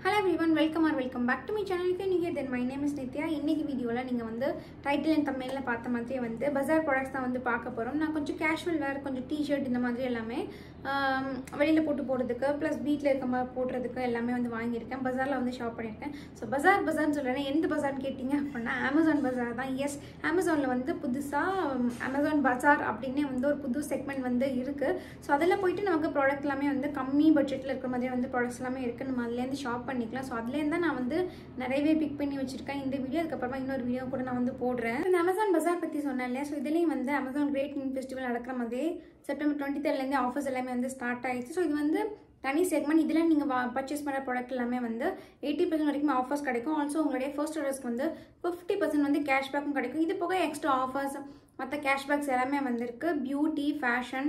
Hello everyone, welcome back to my channel. Then my name is Nithya. இன்னைக்கு வீடியோல நீங்க வந்து டைட்டில் அண்ட் தம்பனேல்ல பார்த்த மாதிரி வந்து பஜார் ப்ராடக்ட்ஸ் தான் வந்து பார்க்க போறோம். நான் கொஞ்சம் கேஷுவல் வேர், கொஞ்சம் டி-ஷர்ட் இந்த மாதிரி எல்லாமே வெளியில போட்டு போறதுக்கு ப்ளஸ் வீட்ல இருக்க மாதிரி போடுறதுக்கு எல்லாமே வந்து வாங்கி இருக்கேன். பஜார்ல வந்து ஷாப் பண்ணிருக்கேன். சோ பஜார்னு சொல்றேன். எந்த பஜார்னு கேட்டிங்க அப்படினா Amazon பஜார் தான். எஸ், Amazonல வந்து புதுசா Amazon பஜார் அப்படினே வந்து ஒரு புது செக்மெண்ட் வந்து இருக்கு. சோ அதெல்லாம் போயிட்டு நமக்கு ப்ராடக்ட் எல்லாமே வந்து கம்மி பட்ஜெட்ல இருக்கிற மாதிரி வந்து ப்ராடக்ட்ஸ் எல்லாமே இருக்கு. நம்ம அதுல இருந்து ஷாப் பண்ணிக்கலாம். சோ அதுல இருந்து நான் வந்து நிறையவே பிக் பண்ணி வச்சிருக்கேன். இந்த வீடியோ அதுக்கு அப்புறமா இன்னொரு வீடியோ கூட நான் வந்து போடுறேன். இந்த Amazon பஜார் பத்தி சொன்னேன் இல்லையா? சோ இதுலயும் வந்து Amazon கிரேட் நியூ ஃபெஸ்டிவல் நடக்கிற மாதிரி செப்டம்பர் 23 இருந்து ஆஃபர்ஸ் எல்லாமே வந்து ஸ்டார்ட் ஆயிடுச்சு. ஸோ இது வந்து தனி செக்மெண்ட். இதில் நீங்கள் பர்ச்சேஸ் பண்ணுற ப்ராடக்ட் எல்லாமே வந்து 80% வரைக்கும் ஆஃபர்ஸ் கிடைக்கும். ஆல்சோ உங்களுடைய ஃபர்ஸ்ட் ஆர்டர்ஸ்க்கு வந்து 50% வந்து கேஷ்பேக்கும் கிடைக்கும். இது போக எக்ஸ்ட்ரா ஆஃபர்ஸ் மற்ற கேஷ்பேக்ஸ் எல்லாமே வந்துருக்கு. பியூட்டி, ஃபேஷன்,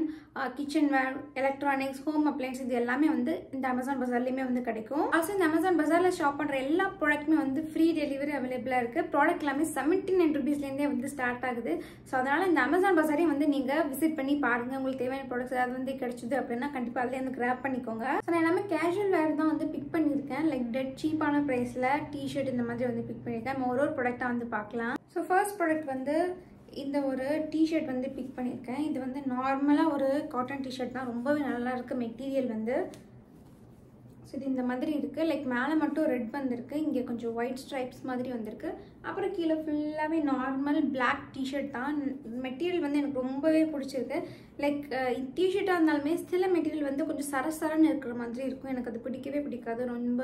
கிச்சன் வேர், எலக்ட்ரானிக்ஸ், ஹோம் அப்ளைன்ஸ் இது எல்லாமே வந்து இந்த Amazon பஜார்லேயுமே வந்து கிடைக்கும். ஆல்சோ இந்த Amazon பஜாரில் ஷாப் பண்ணுற எல்லா ப்ராடக்ட்டுமே வந்து ஃப்ரீ டெலிவரி அவைலபிளாக இருக்குது. ப்ராடக்ட் எல்லாமே 79 rupeesலேருந்தே வந்து ஸ்டார்ட் ஆகுது. ஸோ அதனால் இந்த Amazon பஜாரையும் வந்து நீங்கள் விசிட் பண்ணி பாருங்கள். உங்களுக்கு தேவையான ப்ராடக்ட்ஸ் ஏதாவது வந்து கிடைச்சிது அப்படின்னா கண்டிப்பாக அதில் வந்து கிராப் பண்ணிக்கோங்க. ஸோ நான் எல்லாமே கேஷுவல் வேர் தான் வந்து பிக் பண்ணியிருக்கேன். லைக் டெட் சீப்பான ப்ரைஸில் டிஷர்ட் இந்த மாதிரி வந்து பிக் பண்ணியிருக்கேன். நம்ம ஒரு ப்ராடக்டாக வந்து பார்க்கலாம். ஸோ ஃபர்ஸ்ட் ப்ராடக்ட் வந்து இந்த ஒரு டிஷர்ட் வந்து பிக் பண்ணியிருக்கேன். இது வந்து நார்மலாக ஒரு காட்டன் டிஷர்ட் தான். ரொம்பவே நல்லா இருக்குது மெட்டீரியல் வந்து. ஸோ இது இந்த மாதிரி இருக்குது. லைக் மேலே மட்டும் ரெட் வந்திருக்கு, இங்கே கொஞ்சம் ஒயிட் ஸ்ட்ரைப்ஸ் மாதிரி வந்திருக்கு. அப்புறம் கீழே ஃபுல்லாகவே நார்மல் பிளாக் டிஷர்ட் தான். மெட்டீரியல் வந்து எனக்கு ரொம்பவே பிடிச்சிருக்கு. லைக் டிஷர்ட்டாக இருந்தாலுமே சில மெட்டீரியல் வந்து கொஞ்சம் சரசரன்னு இருக்கிற மாதிரி இருக்கும். எனக்கு அது பிடிக்கவே பிடிக்காது. ரொம்ப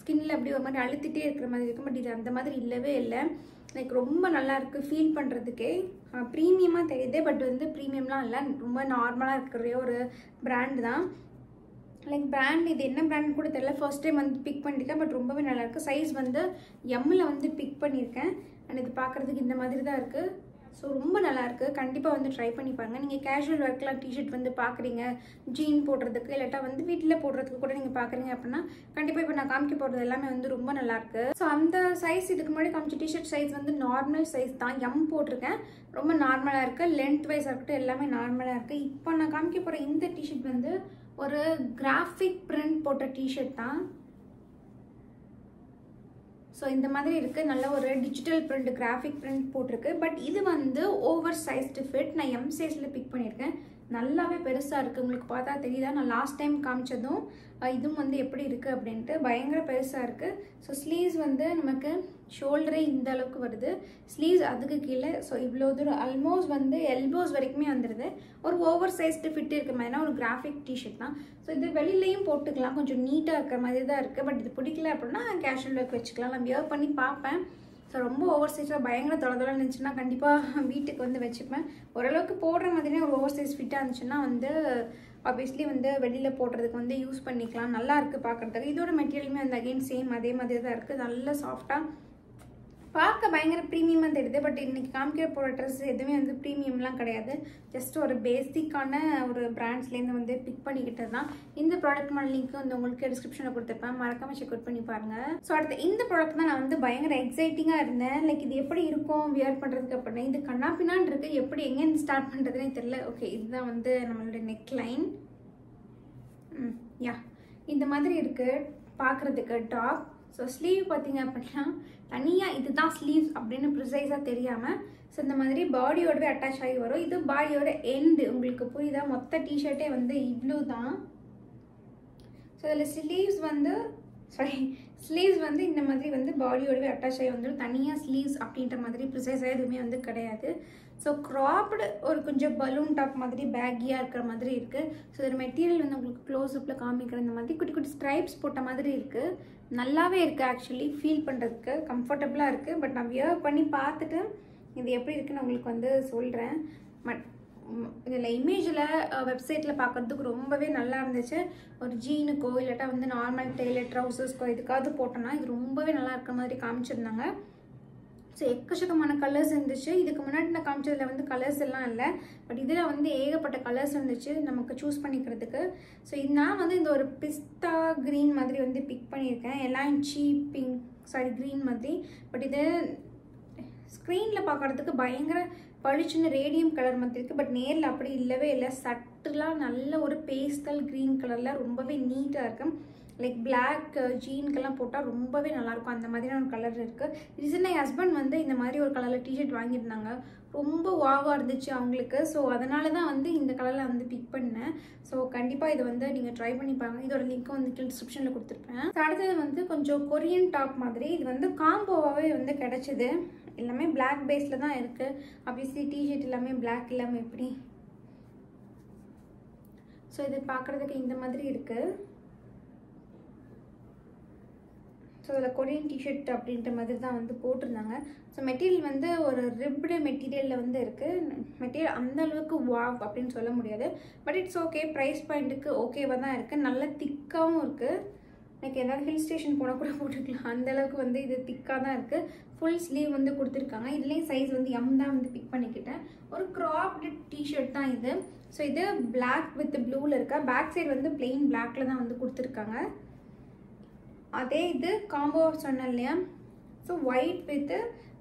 ஸ்கின்னில் அப்படி ஒரு மாதிரி அழுத்திட்டே இருக்கிற மாதிரி இருக்கும். பட் இது அந்த மாதிரி இல்லவே இல்லை. லைக் ரொம்ப நல்லா இருக்குது ஃபீல் பண்ணுறதுக்கே. ப்ரீமியமாக தெரியுது, பட் வந்து ப்ரீமியம்லாம் இல்லை, ரொம்ப நார்மலாக இருக்கிற ஒரு பிராண்ட் தான். லைக் பிராண்ட் இது என்ன பிராண்ட் கூட தெரியல, ஃபர்ஸ்ட் டைம் வந்து பிக் பண்ணியிருக்கேன். பட் ரொம்பவே நல்லாயிருக்கு. சைஸ் வந்து எம்மில் வந்து பிக் பண்ணியிருக்கேன். அண்ட் இது பார்க்குறதுக்கு இந்த மாதிரி தான் இருக்குது. ஸோ ரொம்ப நல்லாயிருக்கு. கண்டிப்பாக வந்து ட்ரை பண்ணி பாருங்கள். நீங்கள் கேஷுவல் ஒர்க்கெலாம் டிஷர்ட் வந்து பார்க்குறீங்க, ஜீன் போடுறதுக்கு இல்லாட்டா வந்து வீட்டில் போடுறதுக்கு கூட நீங்கள் பார்க்குறீங்க அப்படின்னா கண்டிப்பாக இப்போ நான் காமிக்க போடுறது எல்லாமே வந்து ரொம்ப நல்லாயிருக்கு. ஸோ அந்த சைஸ் இதுக்கு முன்னாடி காமிச்ச டிஷர்ட் சைஸ் வந்து நார்மல் சைஸ் தான். எம் போட்டிருக்கேன். ரொம்ப நார்மலாக இருக்குது. லென்த் வைஸாக இருக்கட்டும் எல்லாமே நார்மலாக இருக்குது. இப்போ நான் காமிக்க போகிற இந்த டிஷர்ட் வந்து ஒரு கிராஃபிக் பிரிண்ட் போட்ட டிஷர்ட் தான். ஸோ இந்த மாதிரி இருக்குது. நல்ல ஒரு டிஜிட்டல் பிரிண்ட், கிராஃபிக் பிரிண்ட் போட்டிருக்கு. பட் இது வந்து ஓவர் சைஸ்டு ஃபிட். நான் எம் சைஸில் பிக் பண்ணியிருக்கேன். நல்லாவே பெருசாக இருக்குது. உங்களுக்கு பார்த்தா தெரியுதா? நான் லாஸ்ட் டைம் காமிச்சதும் இதுவும் வந்து எப்படி இருக்குது அப்படின்ட்டு பயங்கர பெருசாக இருக்குது. ஸோ ஸ்லீவ்ஸ் வந்து நமக்கு ஷோல்டரே இந்த அளவுக்கு வருது. ஸ்லீவ்ஸ் அதுக்கு கீழே. ஸோ இவ்வளோ தூரம் ஆல்மோஸ்ட் வந்து எல்போஸ் வரைக்குமே வந்துடுது. ஒரு ஓவர் சைஸ்டு ஃபிட் இருக்கிற மாதிரினா ஒரு கிராஃபிக் டிஷர்ட் தான். ஸோ இது வெளியிலையும் போட்டுக்கலாம். கொஞ்சம் நீட்டாக இருக்கிற மாதிரி தான் இருக்குது. பட் இது பிடிக்கல அப்படின்னா கேஷுவல் லுக் வச்சுக்கலாம். நான் வியர் பண்ணி பார்ப்பேன். ஸோ ரொம்ப ஓவர் சைஸாக பயங்கர தொலைதொலை இருந்துச்சுன்னா கண்டிப்பாக வீட்டுக்கு வந்து வச்சுப்பேன். ஓரளவுக்கு போடுற மாதிரியே ஒரு ஓவர் சைஸ் ஃபிட்டாக இருந்துச்சுன்னா வந்து ஆப்வியஸ்லி வந்து வெளியில் போடுறதுக்கு வந்து யூஸ் பண்ணிக்கலாம். நல்லா இருக்குது பார்க்குறதுக்கு. இதோட மெட்டீரியலுமே வந்து அகெயின் சேம் அதே மாதிரி தான் இருக்குது. நல்ல சாஃப்டாக பார்க்க பயங்கர ப்ரீமியமாக தெரியுது. பட் இன்றைக்கி காமிக்க போகிற ட்ரெஸ் எதுவுமே வந்து ப்ரீமியம்லாம் கிடையாது. ஜஸ்ட் ஒரு பேசிக்கான ஒரு பிராண்ட்ஸ்லேருந்து வந்து பிக் பண்ணிக்கிட்டது தான். இந்த ப்ராடக்ட்மான லிங்க் வந்து உங்களுக்கு டிஸ்கிரிப்ஷனில் கொடுத்துருப்பேன். மறக்காமல் செக் அவுட் பண்ணி பாருங்கள். ஸோ அடுத்து இந்த ப்ராடக்ட் தான் நான் வந்து பயங்கர எக்ஸைட்டிங்காக இருந்தேன். லைக் இது எப்படி இருக்கும் வியர் பண்ணுறதுக்கு அப்படின்னா. இது கண்ணாப்பினான் இருக்குது. எப்படி எங்கேருந்து ஸ்டார்ட் பண்ணுறதுனே தெரியல. ஓகே, இதுதான் வந்து நம்மளோட நெக் லைன். யா இந்த மாதிரி இருக்குது பார்க்குறதுக்கு டாப். ஸோ ஸ்லீவ் பார்த்தீங்க அப்படின்னா தனியாக இதுதான் ஸ்லீவ்ஸ் அப்படின்னு ப்ரிசைஸாக தெரியாமல் ஸோ இந்த மாதிரி பாடியோடவே அட்டாச் ஆகி வரும். இது பாடியோட எண்டு. உங்களுக்கு புரியுதா? மொத்த டிஷர்ட்டே வந்து இவ்வளோ தான். ஸோ அதில் ஸ்லீவ்ஸ் வந்து இந்த மாதிரி வந்து பாடியோடவே அட்டாச் ஆகி வந்துடும். தனியாக ஸ்லீவ்ஸ் அப்படின்ற மாதிரி ப்ரிசைஸாக எதுவுமே வந்து கிடையாது. ஸோ க்ராப்டு ஒரு கொஞ்சம் பலூன் டாப் மாதிரி பேக்கியாக இருக்கிற மாதிரி இருக்குது. ஸோ இதோட மெட்டீரியல் வந்து உங்களுக்கு க்ளோஸ்அப்பில் காமிக்கிற இந்த மாதிரி குட்டி குட்டி ஸ்ட்ரைப்ஸ் போட்ட மாதிரி இருக்குது. நல்லாவே இருக்குது. ஆக்சுவலி ஃபீல் பண்ணுறதுக்கு கம்ஃபர்டபுளாக இருக்குது. பட் நான் வியர் பண்ணி பார்த்துட்டு இது எப்படி இருக்குன்னு உங்களுக்கு வந்து சொல்கிறேன். பட் இதில் இமேஜில் வெப்சைட்டில் பார்க்குறதுக்கு ரொம்பவே நல்லா இருந்துச்சு. ஒரு ஜீனுக்கோ இல்லாட்டா வந்து நார்மல் டெய்லர் ட்ரௌசர்ஸ்க்கோ இதுக்காவது போட்டோன்னா இது ரொம்பவே நல்லா இருக்கிற மாதிரி காமிச்சிருந்தாங்க. ஸோ எக்கச்சக்கமான கலர்ஸ் இருந்துச்சு. இதுக்கு முன்னாடி நான் காமிச்சதில் வந்து கலர்ஸ் எல்லாம் இல்லை. பட் இதில் வந்து ஏகப்பட்ட கலர்ஸ் இருந்துச்சு நமக்கு சூஸ் பண்ணிக்கிறதுக்கு. ஸோ இது நான் வந்து இந்த ஒரு பிஸ்தா க்ரீன் மாதிரி வந்து பிக் பண்ணியிருக்கேன். எல்லாம் க்ரீன் மாதிரி. பட் இது ஸ்க்ரீனில் பார்க்குறதுக்கு பயங்கர பளிச்சுன்னு ரேடியம் கலர் மாதிரி இருக்குது. பட் நேரில் அப்படி இல்லவே இல்லை. சட்டிலாக நல்ல ஒரு பேஸ்டல் க்ரீன் கலரில் ரொம்பவே நீட்டாக இருக்குது. லைக் பிளாக் ஜீனுக்கெல்லாம் போட்டால் ரொம்பவே நல்லாயிருக்கும். அந்த மாதிரியான ஒரு கலர் இருக்குது. ரீசெண்டாக என் ஹஸ்பண்ட் வந்து இந்த மாதிரி ஒரு கலரில் டிஷர்ட் வாங்கியிருந்தாங்க. ரொம்ப வாவாக இருந்துச்சு அவங்களுக்கு. ஸோ அதனால தான் வந்து இந்த கலரில் வந்து பிக் பண்ணேன். ஸோ கண்டிப்பாக இது வந்து நீங்கள் ட்ரை பண்ணி பாருங்கள். இதோட லிங்க்கும் வந்து டிஸ்கிரிப்ஷனில் கொடுத்துருப்பேன். அடுத்தது வந்து கொஞ்சம் கொரியன் டாப் மாதிரி. இது வந்து காம்போவாகவே வந்து கிடச்சிது. எல்லாமே பிளாக் பேஸில் தான் இருக்குது. ஆப்வியஸ்லி டிஷர்ட் எல்லாமே பிளாக் இல்லாமல் எப்படி. ஸோ இது பார்க்குறதுக்கு இந்த மாதிரி இருக்குது. ஸோ இதில் கொரியன் டிஷர்ட் அப்படின்ற மாதிரி தான் வந்து போட்டிருந்தாங்க. ஸோ மெட்டீரியல் வந்து ஒரு ரிப்டு மெட்டீரியலில் வந்து இருக்குது. மெட்டீரியல் அந்தளவுக்கு வாவ் அப்படின்னு சொல்ல முடியாது. But it's okay. ப்ரைஸ் பாயிண்ட்டுக்கு ஓகேவாக தான் இருக்குது. நல்ல திக்காகவும் இருக்குது. எனக்கு ஏதாவது ஹில் ஸ்டேஷன் போனால் கூட போட்டுக்கலாம். அந்தளவுக்கு வந்து இது திக்காக தான் இருக்குது. ஃபுல் ஸ்லீவ் வந்து கொடுத்துருக்காங்க. இதுலேயும் சைஸ் வந்து எம் தான் வந்து பிக் பண்ணிக்கிட்டேன். ஒரு க்ராப்டு டிஷர்ட் தான் இது. ஸோ இது பிளாக் வித் ப்ளூவில் இருக்கா. பேக் சைடு வந்து பிளெயின் பிளாக்ல தான் வந்து கொடுத்துருக்காங்க. அதே இது காம்போ சொன்னேன் இல்லையா. So white with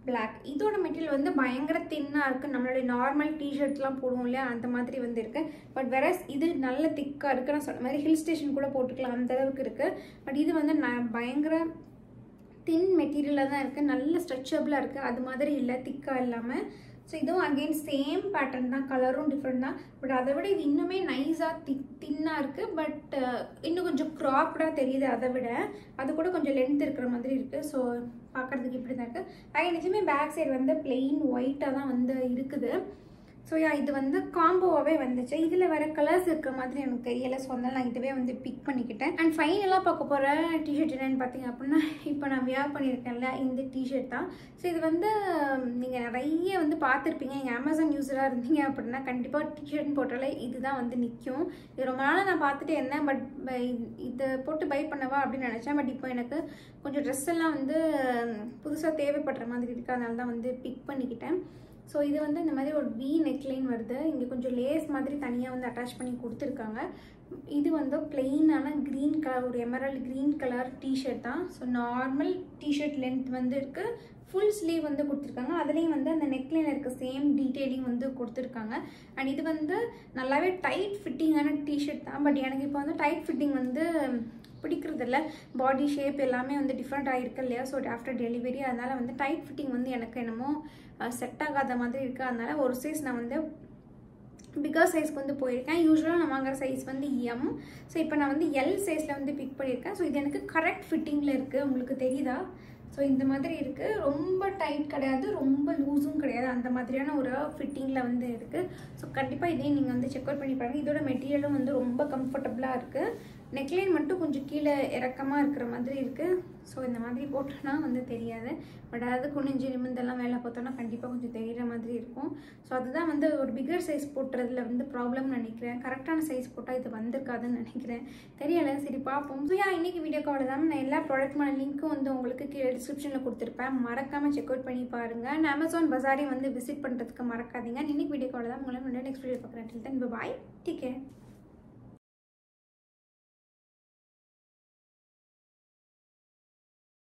black. இதோட மெட்டீரியல் வந்து பயங்கர தின்னாக இருக்குது. நம்மளுடைய நார்மல் டிஷர்ட்லாம் போடுவோம் இல்லையா, அந்த மாதிரி வந்து இருக்குது. பட் வெரஸ் இது நல்ல திக்காக இருக்குது. நான் சொன்ன மாதிரி ஹில் ஸ்டேஷன் கூட போட்டுக்கலாம், அந்தளவுக்கு இருக்குது. பட் இது வந்து பயங்கர தின் மெட்டீரியலாக தான் இருக்குது. நல்ல ஸ்ட்ரெச்சபிளாக இருக்குது. அது மாதிரி இல்லை, திக்காக இல்லாமல். ஸோ இதுவும் அகெயின் சேம் பேட்டர்ன் தான். கலரும் டிஃப்ரெண்ட் தான். பட் அதை விட இது இன்னுமே நைஸாக தின்னாக இருக்குது. பட் இன்னும் கொஞ்சம் க்ராப்டாக தெரியுது. அதை விட அது கூட கொஞ்சம் லென்த் இருக்கிற மாதிரி இருக்குது. ஸோ பார்க்குறதுக்கு இப்படி தான் இருக்குது. அகெயின் நிஜமே பேக் சைடு வந்து பிளெயின் ஒயிட்டாக தான் வந்து இருக்குது. ஸோ இது வந்து காம்போவாகவே வந்துச்சு. இதில் வேறு கலர்ஸ் இருக்கிற மாதிரி எனக்கு தெரியலை. ஸோ அதனால் நான் இதுவே வந்து பிக் பண்ணிக்கிட்டேன். அண்ட் ஃபைனலாக பார்க்க போகிற டிஷர்ட் என்னென்னு பார்த்தீங்க அப்படின்னா, இப்போ நான் வியர் பண்ணியிருக்கேன்ல இந்த டிஷர்ட் தான். ஸோ இது வந்து நீங்கள் நிறைய வந்து பார்த்துருப்பீங்க. நீங்கள் அமேசான் யூஸராக இருந்தீங்க அப்படின்னா கண்டிப்பாக டிஷர்ட்னு போட்டாலே இதுதான் வந்து நிற்கும். இது ரொம்ப நாளாக நான் பார்த்துட்டே இருந்தேன். பட் இதை போட்டு பை பண்ணவா அப்படின்னு நினச்சேன். பட் இப்போ எனக்கு கொஞ்சம் ட்ரெஸ் எல்லாம் வந்து புதுசாக தேவைப்படுற மாதிரி இருக்குது. அதனால தான் வந்து பிக் பண்ணிக்கிட்டேன். ஸோ இது வந்து இந்த மாதிரி ஒரு வி நெக்லைன் வருது. இங்கே கொஞ்சம் லேஸ் மாதிரி தனியாக வந்து அட்டாச் பண்ணி கொடுத்துருக்காங்க. இது வந்து பிளெயினான க்ரீன் கலர், ஒரு எமரல்ட் க்ரீன் கலர் டிஷர்ட் தான். ஸோ நார்மல் டிஷர்ட் லென்த் வந்து இருக்குது. ஃபுல் ஸ்லீவ் வந்து கொடுத்துருக்காங்க. அதுலேயும் வந்து அந்த நெக்லைன் இருக்க சேம் டீட்டெயிலிங் வந்து கொடுத்துருக்காங்க. அண்ட் இது வந்து நல்லாவே டைட் ஃபிட்டிங்கான டிஷர்ட் தான். பட் எனக்கு இப்போ வந்து டைட் ஃபிட்டிங் வந்து பிடிக்கிறது இல்லை. பாடி ஷேப் எல்லாமே வந்து டிஃப்ரெண்ட் ஆகிருக்கு இல்லையா. ஸோ ஆஃப்டர் டெலிவரி அதனால் வந்து டைட் ஃபிட்டிங் வந்து எனக்கு என்னமோ செட் ஆகாத மாதிரி இருக்குது. அதனால் ஒரு சைஸ் நான் வந்து பிகர் சைஸ்க்கு வந்து போயிருக்கேன். யூஸ்வலாக நான் வாங்குற சைஸ் வந்து எம். ஸோ இப்போ நான் வந்து எல் சைஸில் வந்து பிக் பண்ணியிருக்கேன். ஸோ இது எனக்கு கரெக்ட் ஃபிட்டிங்கில் இருக்குது. உங்களுக்கு தெரியுதா? ஸோ இந்த மாதிரி இருக்குது. ரொம்ப டைட் கிடையாது, ரொம்ப லூஸும் கிடையாது. அந்த மாதிரியான ஒரு ஃபிட்டிங்கில் வந்து இருக்குது. ஸோ கண்டிப்பாக இதையும் நீங்கள் வந்து செக் அவுட் பண்ணி பாருங்கள். இதோட மெட்டீரியலும் வந்து ரொம்ப கம்ஃபர்டபுளாக இருக்குது. நெக்லைன் மட்டும் கொஞ்சம் கீழே இறக்கமாக இருக்கிற மாதிரி இருக்குது. ஸோ இந்த மாதிரி போட்டோன்னா வந்து தெரியாது. பட் அது குனிஞ்சு நிமிந்தெல்லாம் வேலை பார்த்தோன்னா கண்டிப்பாக கொஞ்சம் தெரிகிற மாதிரி இருக்கும். ஸோ அதுதான் வந்து ஒரு பிகர் சைஸ் போட்டுறதுல வந்து ப்ராப்ளம்னு நினைக்கிறேன். கரெக்டான சைஸ் போட்டால் இது வந்திருக்காதுன்னு நினைக்கிறேன். தெரியலை, சரி பார்ப்போம். ஸோ இன்றைக்கி வீடியோக்கு அவ்வளோதான். நான் எல்லா ப்ராடக்ட்மான லிங்க்கும் வந்து உங்களுக்கு கீழே டிஸ்கிரிப்ஷனில் கொடுத்துருப்பேன். மறக்காமல் செக் அவுட் பண்ணி பாருங்கள். நான் அமேசான் பஜாரையும் வந்து விசிட் பண்ணுறதுக்கு மறக்காதீங்க. இன்றைக்கி வீடியோக்கு அவ்வளோதான். உங்களை நெக்ஸ்ட் வீடியோ பார்க்குறேன். தென் பாய், டேக் கேர்.